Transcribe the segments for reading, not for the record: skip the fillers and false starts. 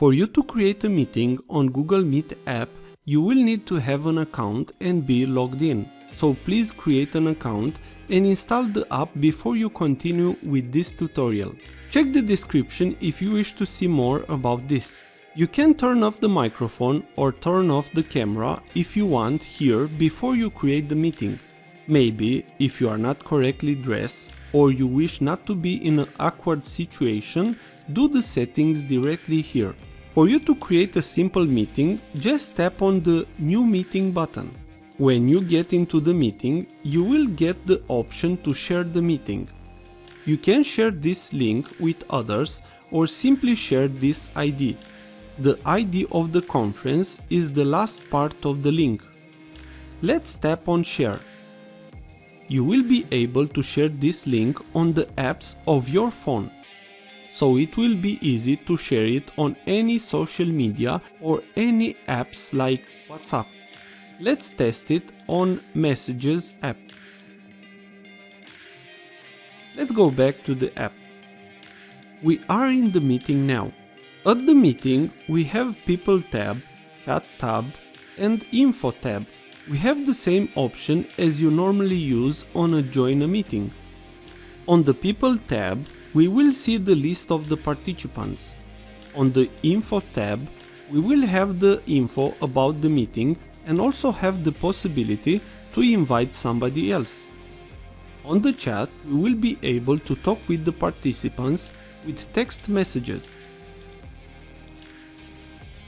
For you to create a meeting on Google Meet app, you will need to have an account and be logged in. So please create an account and install the app before you continue with this tutorial. Check the description if you wish to see more about this. You can turn off the microphone or turn off the camera if you want here before you create the meeting. Maybe if you are not correctly dressed or you wish not to be in an awkward situation, do the settings directly here. For you to create a simple meeting, just tap on the New Meeting button. When you get into the meeting, you will get the option to share the meeting. You can share this link with others or simply share this ID. The ID of the conference is the last part of the link. Let's tap on Share. You will be able to share this link on the apps of your phone, so it will be easy to share it on any social media or any apps like WhatsApp. Let's test it on Messages app. Let's go back to the app. We are in the meeting now. At the meeting, we have People tab, Chat tab, and Info tab. We have the same option as you normally use on a Join a Meeting. On the People tab, we will see the list of the participants. On the Info tab, we will have the info about the meeting and also have the possibility to invite somebody else. On the chat, we will be able to talk with the participants with text messages.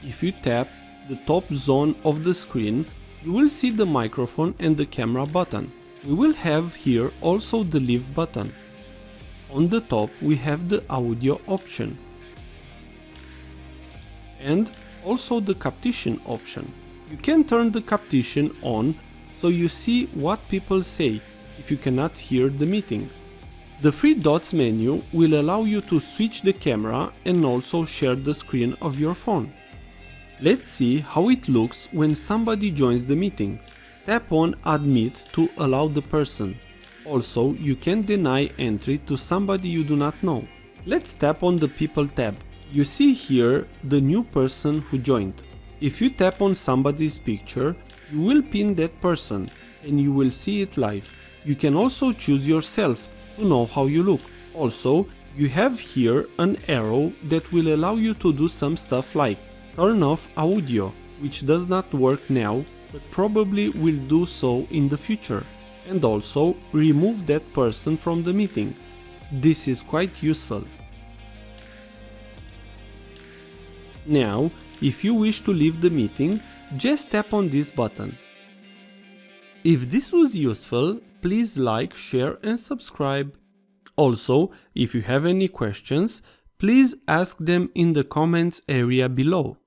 If you tap the top zone of the screen, you will see the microphone and the camera button. We will have here also the Leave button. On the top we have the audio option and also the caption option. You can turn the caption on so you see what people say if you cannot hear the meeting. The three dots menu will allow you to switch the camera and also share the screen of your phone. Let's see how it looks when somebody joins the meeting. Tap on Admit to allow the person. Also, you can deny entry to somebody you do not know. Let's tap on the People tab. You see here the new person who joined. If you tap on somebody's picture, you will pin that person and you will see it live. You can also choose yourself to know how you look. Also, you have here an arrow that will allow you to do some stuff like turn off audio, which does not work now, but probably will do so in the future. And also remove that person from the meeting. This is quite useful. Now, if you wish to leave the meeting, just tap on this button. If this was useful, please like, share and subscribe. Also, if you have any questions, please ask them in the comments area below.